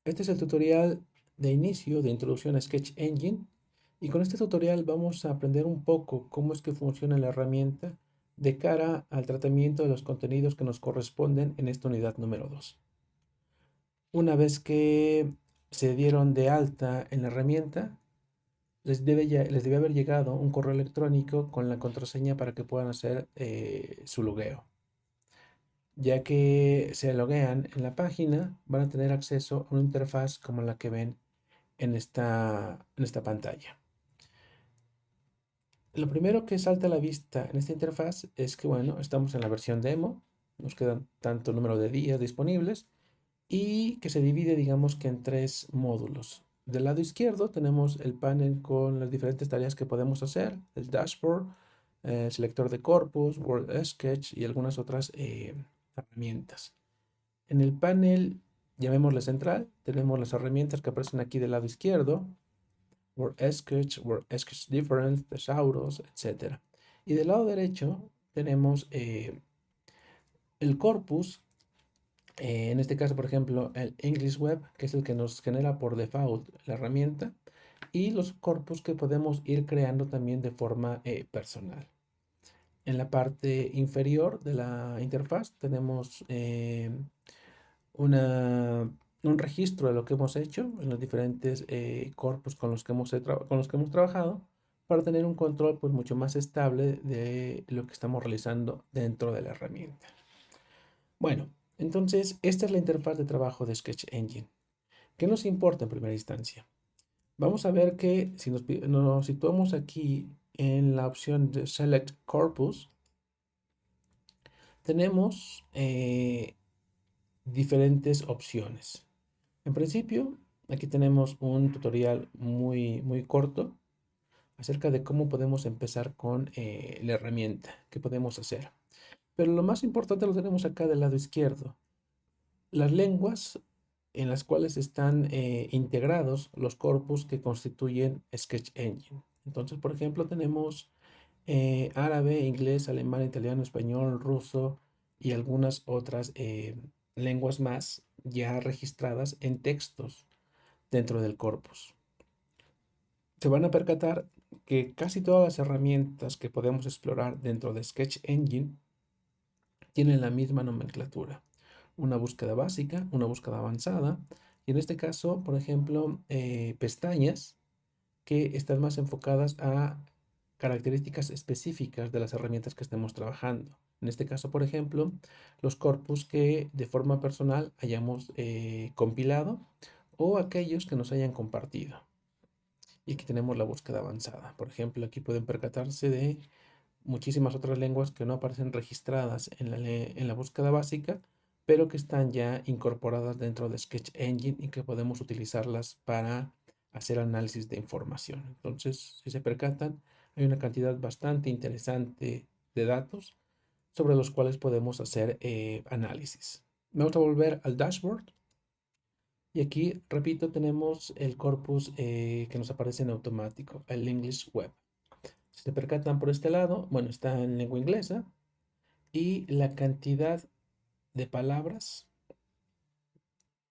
Este es el tutorial de inicio de introducción a Sketch Engine y con este tutorial vamos a aprender un poco cómo es que funciona la herramienta de cara al tratamiento de los contenidos que nos corresponden en esta unidad número 2. Una vez que se dieron de alta en la herramienta, les debe haber llegado un correo electrónico con la contraseña para que puedan hacer su logueo. Ya que se loguean en la página, van a tener acceso a una interfaz como la que ven en esta pantalla. Lo primero que salta a la vista en esta interfaz es que, bueno, estamos en la versión demo, nos quedan tanto número de días disponibles y que se divide, digamos que en tres módulos. Del lado izquierdo tenemos el panel con las diferentes tareas que podemos hacer, el dashboard, selector de corpus, Word Sketch y algunas otras herramientas. En el panel, llamémosle central, tenemos las herramientas que aparecen aquí del lado izquierdo, Word Sketch Difference, Thesaurus, etc. Y del lado derecho tenemos el corpus, en este caso, por ejemplo, el English Web, que es el que nos genera por default la herramienta, y los corpus que podemos ir creando también de forma personal. En la parte inferior de la interfaz tenemos una, un registro de lo que hemos hecho en los diferentes corpus con los que hemos trabajado para tener un control pues mucho más estable de lo que estamos realizando dentro de la herramienta. Bueno, entonces esta es la interfaz de trabajo de Sketch Engine. ¿Qué nos importa en primera instancia? Vamos a ver que si nos situamos aquí en la opción de Select Corpus, tenemos diferentes opciones. En principio, aquí tenemos un tutorial muy corto acerca de cómo podemos empezar con la herramienta, qué podemos hacer. Pero lo más importante lo tenemos acá del lado izquierdo. Las lenguas en las cuales están integrados los corpus que constituyen Sketch Engine. Entonces, por ejemplo, tenemos árabe, inglés, alemán, italiano, español, ruso y algunas otras lenguas más ya registradas en textos dentro del corpus. Se van a percatar que casi todas las herramientas que podemos explorar dentro de Sketch Engine tienen la misma nomenclatura. Una búsqueda básica, una búsqueda avanzada y en este caso, por ejemplo, pestañas que están más enfocadas a características específicas de las herramientas que estemos trabajando. En este caso, por ejemplo, los corpus que de forma personal hayamos compilado o aquellos que nos hayan compartido. Y aquí tenemos la búsqueda avanzada. Por ejemplo, aquí pueden percatarse de muchísimas otras lenguas que no aparecen registradas en la búsqueda básica, pero que están ya incorporadas dentro de Sketch Engine y que podemos utilizarlas para hacer análisis de información. Entonces, si se percatan, hay una cantidad bastante interesante de datos sobre los cuales podemos hacer análisis. Vamos a volver al dashboard. Y aquí, repito, tenemos el corpus que nos aparece en automático, el English Web. Si se percatan por este lado, bueno, está en lengua inglesa y la cantidad de palabras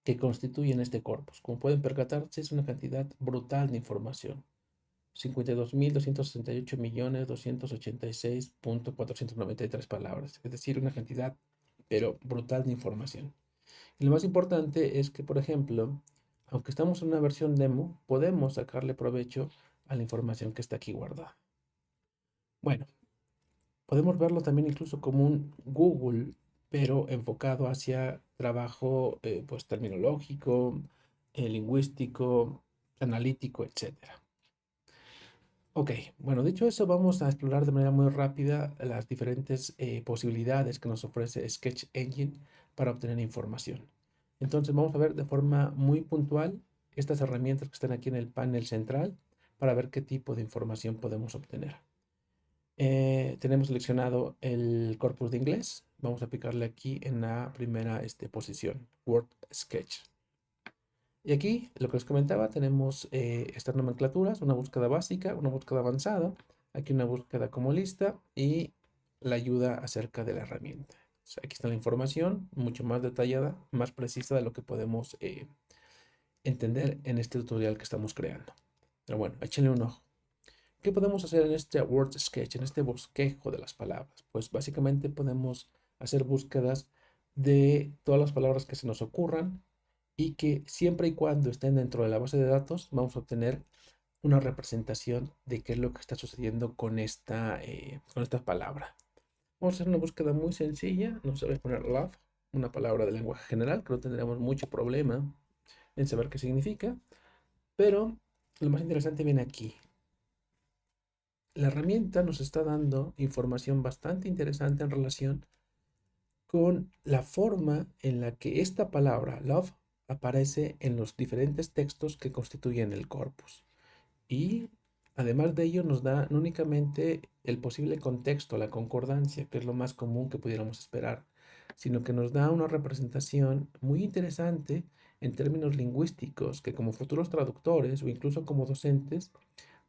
que constituyen este corpus. Como pueden percatarse, es una cantidad brutal de información. 52.268.286.493 palabras. Es decir, una cantidad, pero brutal de información. Y lo más importante es que, por ejemplo, aunque estamos en una versión demo, podemos sacarle provecho a la información que está aquí guardada. Bueno, podemos verlo también incluso como un Google, pero enfocado hacia trabajo pues terminológico, lingüístico, analítico, etcétera. Ok, bueno, dicho eso, vamos a explorar de manera muy rápida las diferentes posibilidades que nos ofrece Sketch Engine para obtener información. Entonces vamos a ver de forma muy puntual estas herramientas que están aquí en el panel central para ver qué tipo de información podemos obtener. Tenemos seleccionado el corpus de inglés. Vamos a aplicarle aquí en la primera posición, Word Sketch. Y aquí, lo que les comentaba, tenemos estas nomenclaturas, una búsqueda básica, una búsqueda avanzada, aquí una búsqueda como lista y la ayuda acerca de la herramienta. O sea, aquí está la información mucho más detallada, más precisa de lo que podemos entender en este tutorial que estamos creando. Pero bueno, échenle un ojo. ¿Qué podemos hacer en este word sketch, en este bosquejo de las palabras? Pues básicamente podemos hacer búsquedas de todas las palabras que se nos ocurran y que siempre y cuando estén dentro de la base de datos vamos a obtener una representación de qué es lo que está sucediendo con esta palabra. Vamos a hacer una búsqueda muy sencilla. No se voy a poner love, una palabra de lenguaje general, que no tendremos mucho problema en saber qué significa, pero lo más interesante viene aquí. La herramienta nos está dando información bastante interesante en relación con la forma en la que esta palabra love aparece en los diferentes textos que constituyen el corpus. Y además de ello nos da no únicamente el posible contexto, la concordancia, que es lo más común que pudiéramos esperar, sino que nos da una representación muy interesante en términos lingüísticos que como futuros traductores o incluso como docentes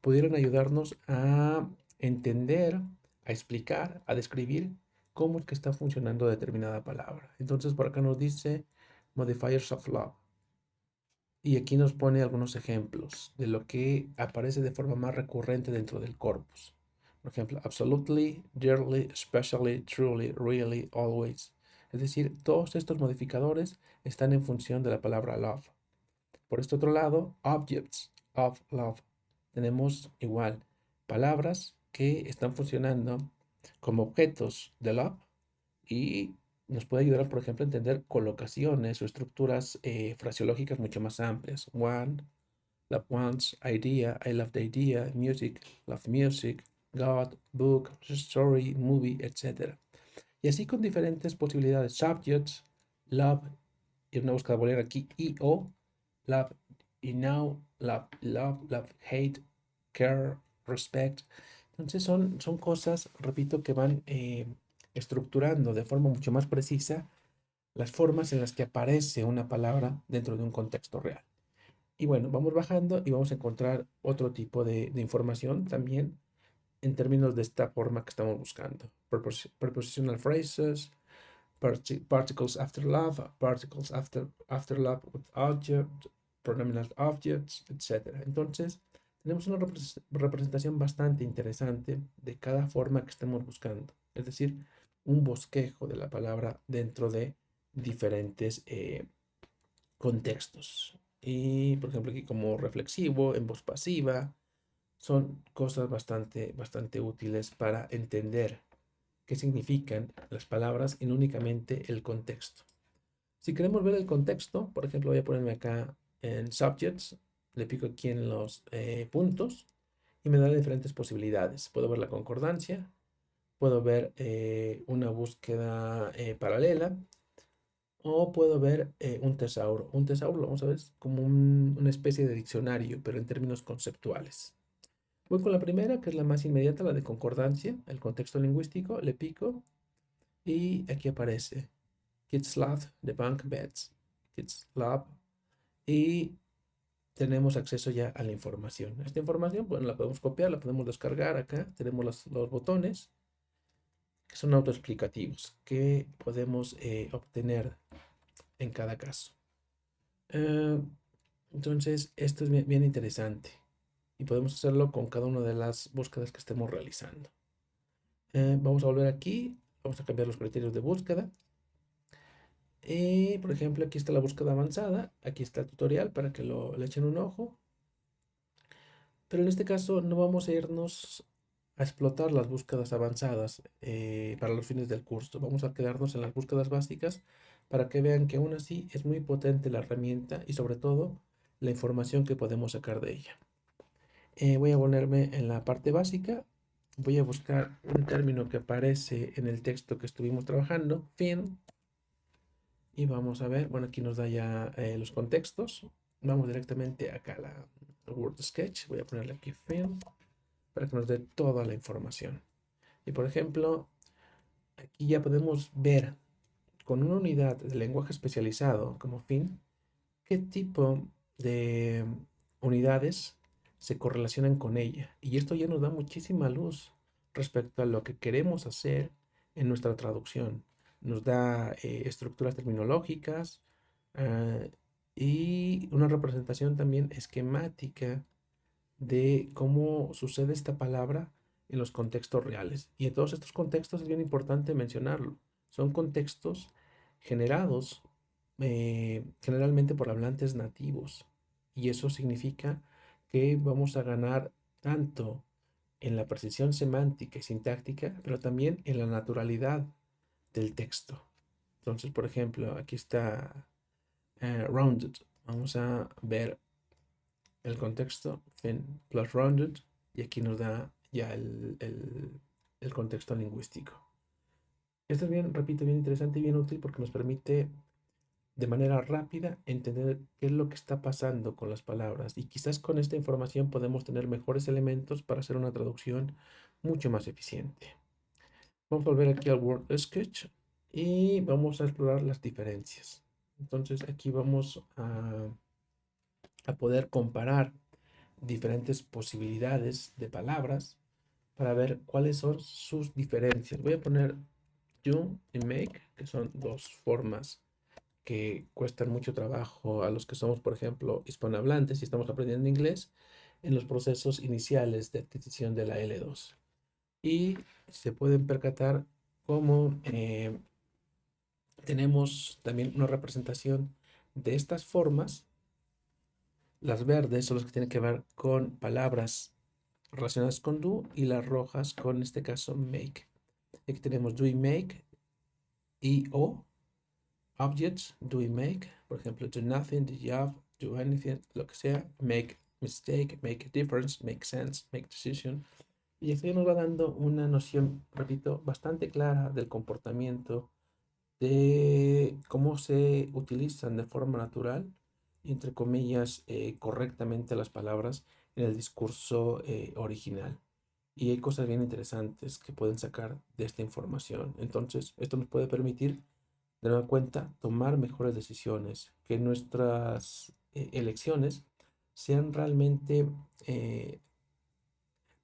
pudieran ayudarnos a entender, a explicar, a describir cómo es que está funcionando determinada palabra. Entonces por acá nos dice modifiers of love. Y aquí nos pone algunos ejemplos de lo que aparece de forma más recurrente dentro del corpus. Por ejemplo, absolutely, dearly, especially, truly, really, always. Es decir, todos estos modificadores están en función de la palabra love. Por este otro lado, objects of love. Tenemos igual palabras que están funcionando como objetos de love y nos puede ayudar, por ejemplo, a entender colocaciones o estructuras fraseológicas mucho más amplias. One, love once, idea, I love the idea, love music, God, book, story, movie, etc. Y así con diferentes posibilidades. Subjects, love, y una búsqueda booleana aquí, o, love, y now, love, hate, care, respect. Entonces son cosas, repito, que van estructurando de forma mucho más precisa las formas en las que aparece una palabra dentro de un contexto real. Y bueno, vamos bajando y vamos a encontrar otro tipo de información también en términos de esta forma que estamos buscando. Prepositional phrases, particles after love, particles after love with object, pronominal objects, etc. Entonces, tenemos una representación bastante interesante de cada forma que estemos buscando. Es decir, un bosquejo de la palabra dentro de diferentes contextos. Y, por ejemplo, aquí como reflexivo, en voz pasiva, son cosas bastante útiles para entender qué significan las palabras y no únicamente el contexto. Si queremos ver el contexto, por ejemplo, voy a ponerme acá en Subjects, le pico aquí en los puntos y me da diferentes posibilidades. Puedo ver la concordancia, puedo ver una búsqueda paralela o puedo ver un tesauro. Un tesauro lo vamos a ver como una especie de diccionario, pero en términos conceptuales. Voy con la primera, que es la más inmediata, la de concordancia, el contexto lingüístico, le pico y aquí aparece Kids Love, The Bunk Beds, Kids Love, y tenemos acceso ya a la información. Esta información, bueno, la podemos copiar, la podemos descargar acá, tenemos los botones que son autoexplicativos, que podemos obtener en cada caso. Eh, entonces, esto es bien interesante y podemos hacerlo con cada una de las búsquedas que estemos realizando. Vamos a volver aquí, vamos a cambiar los criterios de búsqueda. Por ejemplo, aquí está la búsqueda avanzada, aquí está el tutorial para que le echen un ojo. Pero en este caso no vamos a irnos a explotar las búsquedas avanzadas para los fines del curso. Vamos a quedarnos en las búsquedas básicas para que vean que aún así es muy potente la herramienta y sobre todo la información que podemos sacar de ella. Voy a ponerme en la parte básica. Voy a buscar un término que aparece en el texto que estuvimos trabajando, fin. Y vamos a ver, bueno, aquí nos da ya los contextos. Vamos directamente acá a la Word Sketch. Voy a ponerle aquí fin para que nos dé toda la información. Y por ejemplo, aquí ya podemos ver con una unidad de lenguaje especializado como fin, qué tipo de unidades se correlacionan con ella. Y esto ya nos da muchísima luz respecto a lo que queremos hacer en nuestra traducción. Nos da estructuras terminológicas y una representación también esquemática de cómo sucede esta palabra en los contextos reales. Y en todos estos contextos es bien importante mencionarlo. Son contextos generados generalmente por hablantes nativos. Y eso significa que vamos a ganar tanto en la precisión semántica y sintáctica, pero también en la naturalidad del texto. Entonces, por ejemplo, aquí está rounded. Vamos a ver el contexto, thin plus rounded, y aquí nos da ya el contexto lingüístico. Esto es bien, repito, bien interesante y bien útil porque nos permite de manera rápida entender qué es lo que está pasando con las palabras y quizás con esta información podemos tener mejores elementos para hacer una traducción mucho más eficiente. Vamos a volver aquí al Word Sketch y vamos a explorar las diferencias. Entonces aquí vamos a poder comparar diferentes posibilidades de palabras para ver cuáles son sus diferencias. Voy a poner do y make, que son dos formas que cuestan mucho trabajo a los que somos, por ejemplo, hispanohablantes y estamos aprendiendo inglés en los procesos iniciales de adquisición de la L2. Y se pueden percatar cómo tenemos también una representación de estas formas. Las verdes son las que tienen que ver con palabras relacionadas con do y las rojas con, en este caso, make. Aquí tenemos do y make y o objects, do y make, por ejemplo, do nothing, do job, do anything, lo que sea, make mistake, make a difference, make sense, make decision. Y esto ya nos va dando una noción, repito, bastante clara del comportamiento, de cómo se utilizan de forma natural y entre comillas correctamente las palabras en el discurso original. Y hay cosas bien interesantes que pueden sacar de esta información. Entonces, esto nos puede permitir, de nueva cuenta, tomar mejores decisiones, que nuestras elecciones sean realmente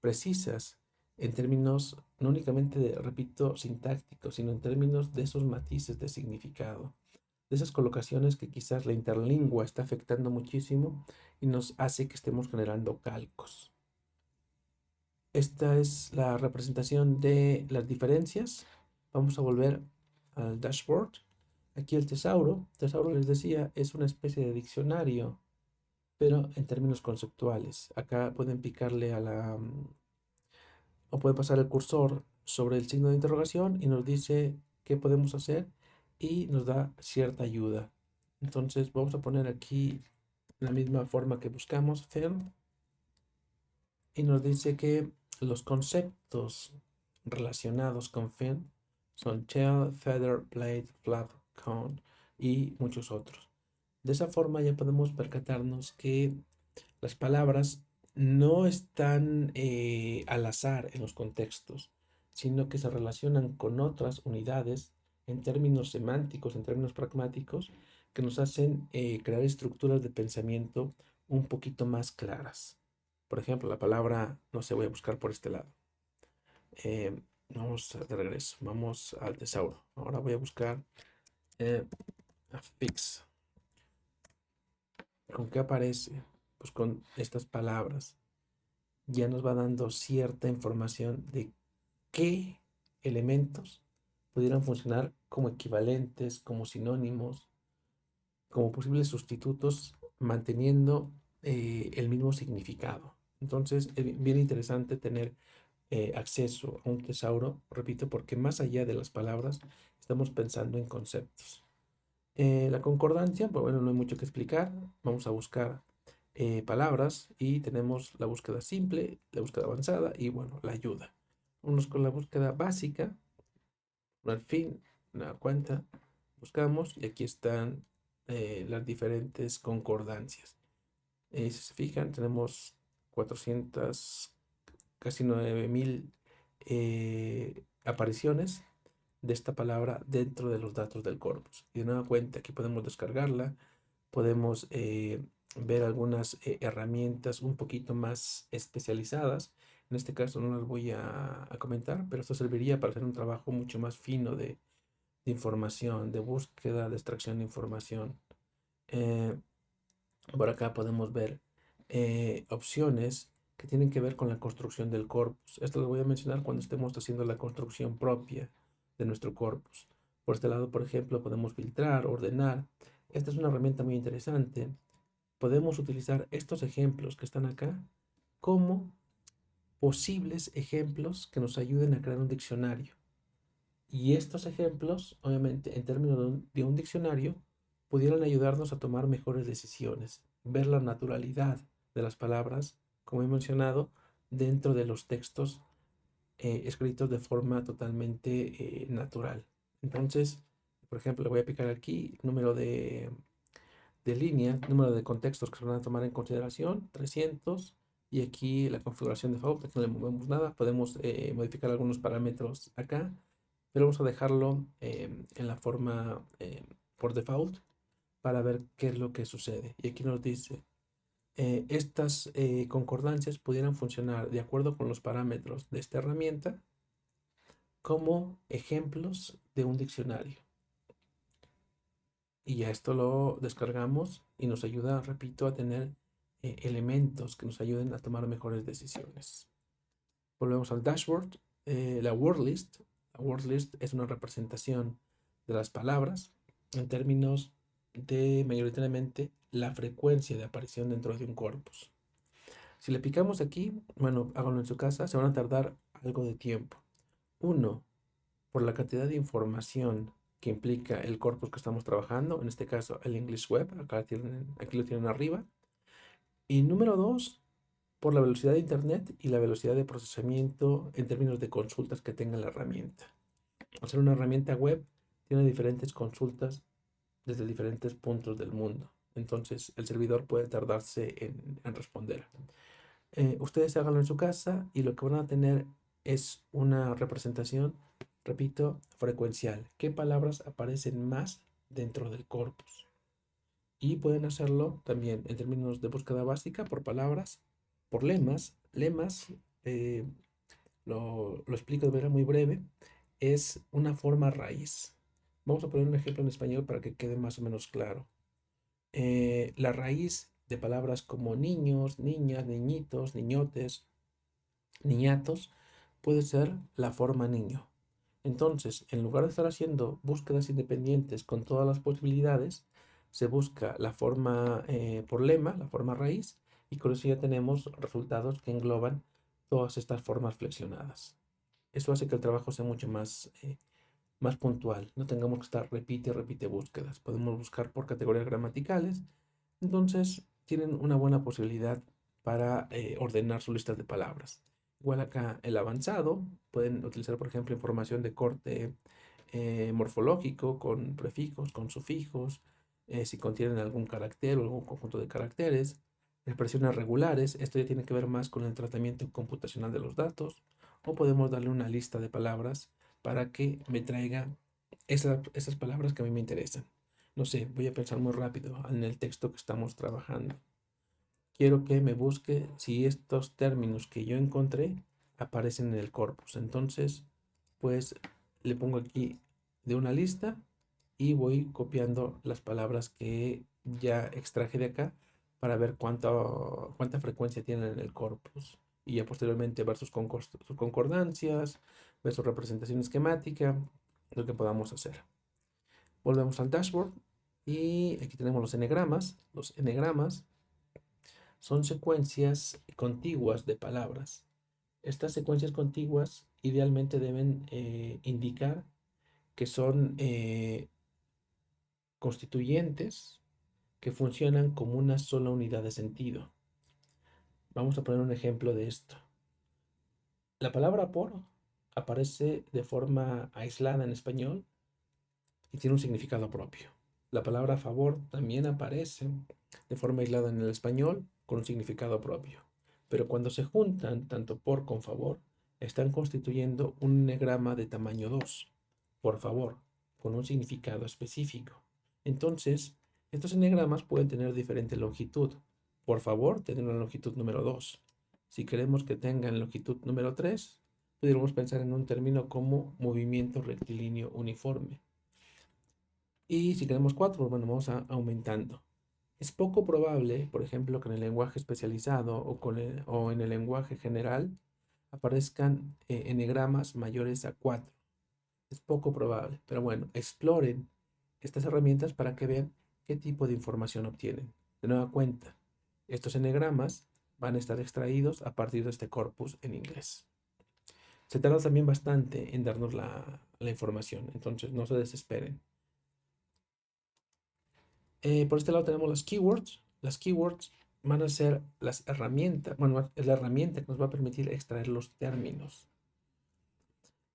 precisas en términos no únicamente de, repito, sintácticos, sino en términos de esos matices de significado, de esas colocaciones que quizás la interlingua está afectando muchísimo y nos hace que estemos generando calcos. Esta es la representación de las diferencias. Vamos a volver al dashboard. Aquí el tesauro les decía, es una especie de diccionario, pero en términos conceptuales. Acá pueden picarle a la o puede pasar el cursor sobre el signo de interrogación y nos dice qué podemos hacer y nos da cierta ayuda. Entonces vamos a poner aquí la misma forma que buscamos, firm, y nos dice que los conceptos relacionados con firm son tail, feather, blade, flap, cone y muchos otros. De esa forma ya podemos percatarnos que las palabras no están al azar en los contextos, sino que se relacionan con otras unidades en términos semánticos, en términos pragmáticos, que nos hacen crear estructuras de pensamiento un poquito más claras. Por ejemplo, la palabra, no sé, voy a buscar por este lado. Vamos de regreso, vamos al tesauro. Ahora voy a buscar a fix. ¿Con qué aparece? Pues con estas palabras. Ya nos va dando cierta información de qué elementos pudieran funcionar como equivalentes, como sinónimos, como posibles sustitutos, manteniendo el mismo significado. Entonces, es bien interesante tener acceso a un tesauro, repito, porque más allá de las palabras, estamos pensando en conceptos. La concordancia, pues bueno, no hay mucho que explicar. Vamos a buscar palabras y tenemos la búsqueda simple, la búsqueda avanzada y bueno, la ayuda. Vamos con la búsqueda básica, al fin, la cuenta, buscamos y aquí están las diferentes concordancias. Si se fijan, tenemos 400, casi 9000 apariciones de esta palabra dentro de los datos del corpus. Y de nueva cuenta, aquí podemos descargarla, podemos ver algunas herramientas un poquito más especializadas. En este caso no las voy a comentar, pero esto serviría para hacer un trabajo mucho más fino de información, de búsqueda, de extracción de información. Por acá podemos ver opciones que tienen que ver con la construcción del corpus. Esto lo voy a mencionar cuando estemos haciendo la construcción propia de nuestro corpus. Por este lado, por ejemplo, podemos filtrar, ordenar. Esta es una herramienta muy interesante. Podemos utilizar estos ejemplos que están acá como posibles ejemplos que nos ayuden a crear un diccionario. Y estos ejemplos, obviamente, en términos de un diccionario, pudieran ayudarnos a tomar mejores decisiones, ver la naturalidad de las palabras, como he mencionado, dentro de los textos escritos de forma totalmente natural. Entonces, por ejemplo, le voy a picar aquí número de líneas, número de contextos que se van a tomar en consideración, 300, y aquí la configuración de default, aquí no le movemos nada, podemos modificar algunos parámetros acá, pero vamos a dejarlo en la forma por default para ver qué es lo que sucede. Y aquí nos dice, estas concordancias pudieran funcionar de acuerdo con los parámetros de esta herramienta como ejemplos de un diccionario. Y ya esto lo descargamos y nos ayuda, repito, a tener elementos que nos ayuden a tomar mejores decisiones. Volvemos al dashboard. La word list. La word list es una representación de las palabras en términos de mayoritariamente la frecuencia de aparición dentro de un corpus. Si le picamos aquí, bueno, háganlo en su casa, se van a tardar algo de tiempo. Uno, por la cantidad de información que implica el corpus que estamos trabajando, en este caso el English Web, aquí lo tienen arriba. Y número dos, por la velocidad de Internet y la velocidad de procesamiento en términos de consultas que tenga la herramienta. Al ser una herramienta web, tiene diferentes consultas desde diferentes puntos del mundo. Entonces, el servidor puede tardarse en responder. Ustedes háganlo en su casa y lo que van a tener es una representación, repito, frecuencial. ¿Qué palabras aparecen más dentro del corpus? Y pueden hacerlo también en términos de búsqueda básica por palabras, por lemas. Lemas, eh, lo explico de manera muy breve, es una forma raíz. Vamos a poner un ejemplo en español para que quede más o menos claro. La raíz de palabras como niños, niñas, niñitos, niñotes, niñatos, puede ser la forma niño. Entonces, en lugar de estar haciendo búsquedas independientes con todas las posibilidades, se busca la forma por lema, la forma raíz, y con eso ya tenemos resultados que engloban todas estas formas flexionadas. Eso hace que el trabajo sea mucho más puntual. No tengamos que estar repite búsquedas. Podemos buscar por categorías gramaticales. Entonces, tienen una buena posibilidad para ordenar su lista de palabras. Igual acá el avanzado, pueden utilizar, por ejemplo, información de corte morfológico con prefijos, con sufijos, si contienen algún carácter o algún conjunto de caracteres. Expresiones regulares, esto ya tiene que ver más con el tratamiento computacional de los datos. O podemos darle una lista de palabras para que me traiga esas palabras que a mí me interesan. No sé, voy a pensar muy rápido en el texto que estamos trabajando. Quiero que me busque si estos términos que yo encontré aparecen en el corpus. Entonces, pues le pongo aquí de una lista y voy copiando las palabras que ya extraje de acá para ver cuánta frecuencia tienen en el corpus. Y ya posteriormente ver sus concordancias, ver su representación esquemática, lo que podamos hacer. Volvemos al dashboard y aquí tenemos los enegramas. Los enegramas son secuencias contiguas de palabras. Estas secuencias contiguas idealmente deben indicar que son constituyentes que funcionan como una sola unidad de sentido. Vamos a poner un ejemplo de esto. La palabra por aparece de forma aislada en español y tiene un significado propio. La palabra favor también aparece de forma aislada en el español con un significado propio. Pero cuando se juntan tanto por con favor, están constituyendo un enegrama de tamaño 2, por favor, con un significado específico. Entonces, estos enegramas pueden tener diferente longitud. Por favor, tener una longitud número 2. Si queremos que tengan longitud número 3, pudiéramos pensar en un término como movimiento rectilíneo uniforme. Y si queremos 4, bueno, vamos aumentando. Es poco probable, por ejemplo, que en el lenguaje especializado o en el lenguaje general aparezcan enegramas mayores a 4. Es poco probable, pero bueno, exploren estas herramientas para que vean qué tipo de información obtienen. De nueva cuenta, estos enegramas van a estar extraídos a partir de este corpus en inglés. Se tarda también bastante en darnos la información, entonces no se desesperen. Por este lado tenemos las keywords. Las keywords van a ser las herramientas, bueno, es la herramienta que nos va a permitir extraer los términos.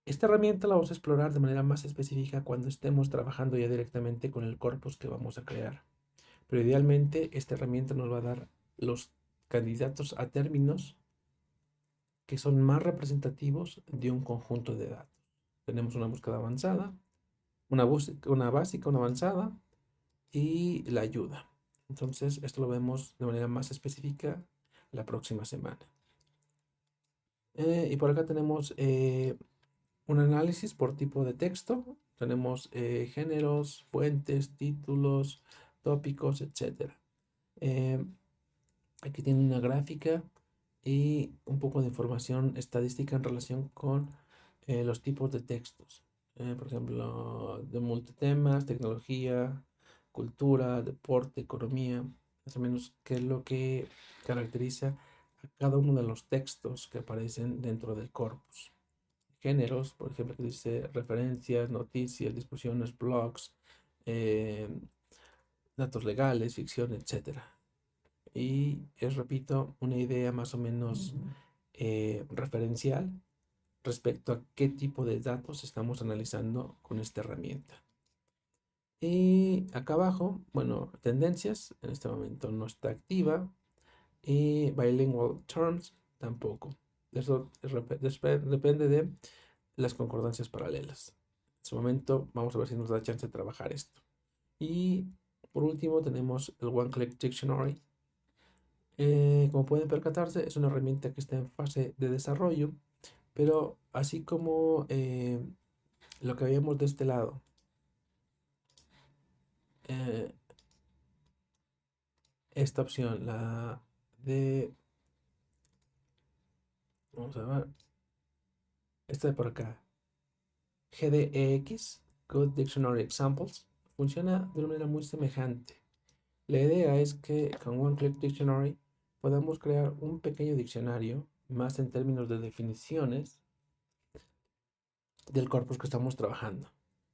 Esta herramienta la vamos a explorar de manera más específica cuando estemos trabajando ya directamente con el corpus que vamos a crear. Pero idealmente esta herramienta nos va a dar los candidatos a términos que son más representativos de un conjunto de datos. Tenemos una búsqueda avanzada, una básica, una avanzada y la ayuda. Entonces, esto lo vemos de manera más específica la próxima semana. Y por acá tenemos un análisis por tipo de texto. Tenemos géneros, fuentes, títulos, tópicos, etc. Aquí tiene una gráfica y un poco de información estadística en relación con los tipos de textos. Por ejemplo, de multitemas, tecnología, cultura, deporte, economía, más o menos qué es lo que caracteriza a cada uno de los textos que aparecen dentro del corpus. Géneros, por ejemplo, que dice referencias, noticias, discusiones, blogs, eh, datos legales, ficción, etcétera. Y es, repito, una idea más o menos referencial respecto a qué tipo de datos estamos analizando con esta herramienta. Y acá abajo, bueno, tendencias, en este momento no está activa. Y bilingual terms tampoco. Eso depende de las concordancias paralelas. En su momento vamos a ver si nos da chance de trabajar esto. Y por último tenemos el One Click Dictionary. Como pueden percatarse, es una herramienta que está en fase de desarrollo, pero así como lo que habíamos de este lado, eh, esta opción, la de, vamos a ver, esta de por acá, GDEX, Good Dictionary Examples, funciona de una manera muy semejante. La idea es que con One Click Dictionary podamos crear un pequeño diccionario, más en términos de definiciones, del corpus que estamos trabajando.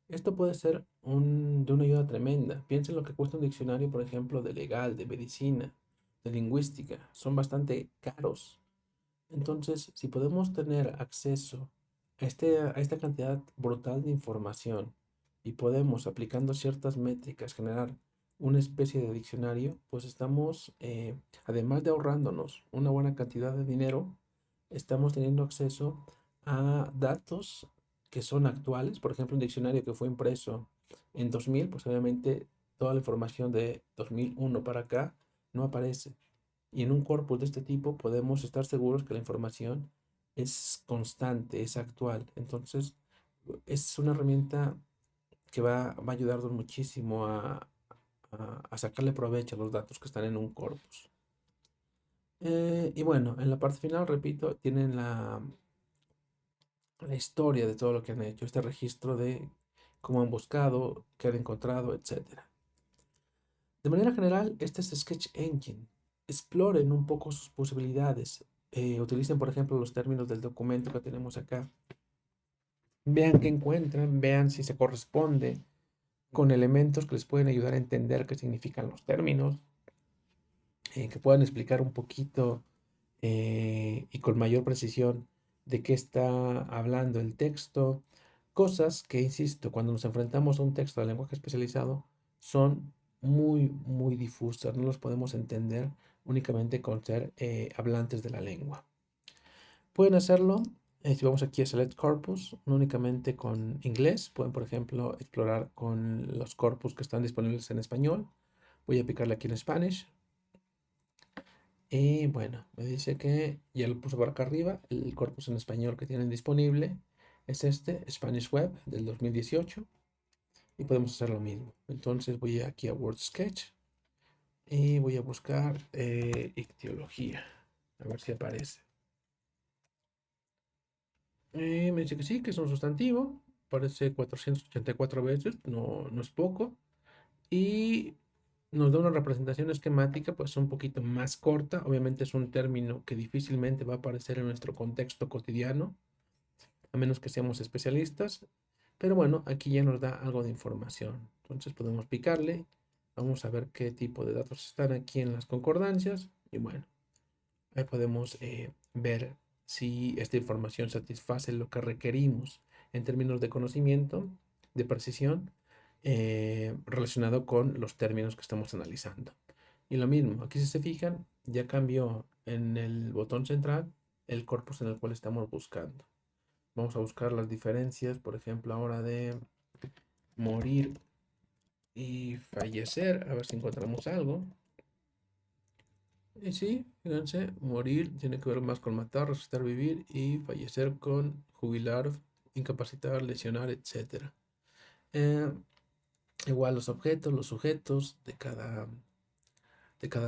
Esto puede ser de una ayuda tremenda. Piensen lo que cuesta un diccionario, por ejemplo, de legal, de medicina, de lingüística. Son bastante caros. Entonces, si podemos tener acceso a esta cantidad brutal de información y podemos, aplicando ciertas métricas, generar una especie de diccionario, pues estamos, además de ahorrándonos una buena cantidad de dinero, estamos teniendo acceso a datos que son actuales. Por ejemplo, un diccionario que fue impreso en 2000, pues obviamente toda la información de 2001 para acá no aparece. Y en un corpus de este tipo podemos estar seguros que la información es constante, es actual. Entonces, es una herramienta que va a ayudarnos muchísimo a sacarle provecho a los datos que están en un corpus. Y bueno, en la parte final, repito, tienen la historia de todo lo que han hecho, este registro de cómo han buscado, qué han encontrado, etcétera. De manera general, este es Sketch Engine. Exploren un poco sus posibilidades. Utilicen, por ejemplo, los términos del documento que tenemos acá. Vean qué encuentran, vean si se corresponde con elementos que les pueden ayudar a entender qué significan los términos, que puedan explicar un poquito y con mayor precisión de qué está hablando el texto. Cosas que, insisto, cuando nos enfrentamos a un texto de lenguaje especializado, son muy, muy difusas. No los podemos entender únicamente con ser hablantes de la lengua. Pueden hacerlo, si vamos aquí a Select Corpus, no únicamente con inglés. Pueden, por ejemplo, explorar con los corpus que están disponibles en español. Voy a picarle aquí en Spanish. Y bueno, me dice que ya lo puso por acá arriba. El corpus en español que tienen disponible es este, Spanish Web del 2018. Y podemos hacer lo mismo. Entonces voy aquí a Word Sketch y voy a buscar ictiología, a ver si aparece. Me dice que sí, que es un sustantivo, aparece 484 veces, no es poco, y nos da una representación esquemática pues un poquito más corta. Obviamente es un término que difícilmente va a aparecer en nuestro contexto cotidiano, a menos que seamos especialistas. Pero bueno, aquí ya nos da algo de información. Entonces podemos picarle, vamos a ver qué tipo de datos están aquí en las concordancias y bueno, ahí podemos ver si esta información satisface lo que requerimos en términos de conocimiento, de precisión, relacionado con los términos que estamos analizando. Y lo mismo, aquí si se fijan, ya cambió en el botón central el corpus en el cual estamos buscando. Vamos a buscar las diferencias, por ejemplo, ahora de morir y fallecer, a ver si encontramos algo. Y sí, fíjense, morir tiene que ver más con matar, resucitar, vivir y fallecer con jubilar, incapacitar, lesionar, etcétera. Eh, Igual los objetos, los sujetos de cada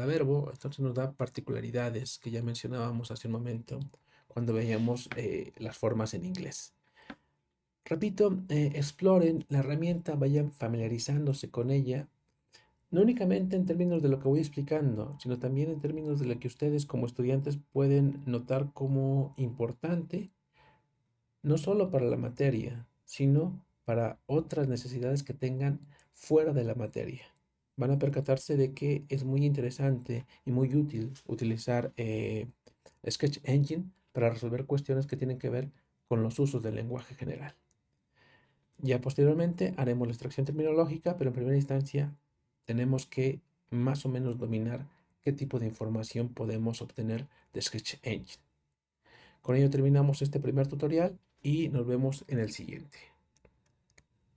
verbo, entonces nos da particularidades que ya mencionábamos hace un momento cuando veíamos las formas en inglés. Repito, exploren la herramienta, vayan familiarizándose con ella, no únicamente en términos de lo que voy explicando, sino también en términos de lo que ustedes como estudiantes pueden notar como importante, no solo para la materia, sino para otras necesidades que tengan fuera de la materia. Van a percatarse de que es muy interesante y muy útil utilizar Sketch Engine para resolver cuestiones que tienen que ver con los usos del lenguaje general. Ya posteriormente haremos la extracción terminológica, pero en primera instancia tenemos que más o menos dominar qué tipo de información podemos obtener de Sketch Engine. Con ello terminamos este primer tutorial y nos vemos en el siguiente.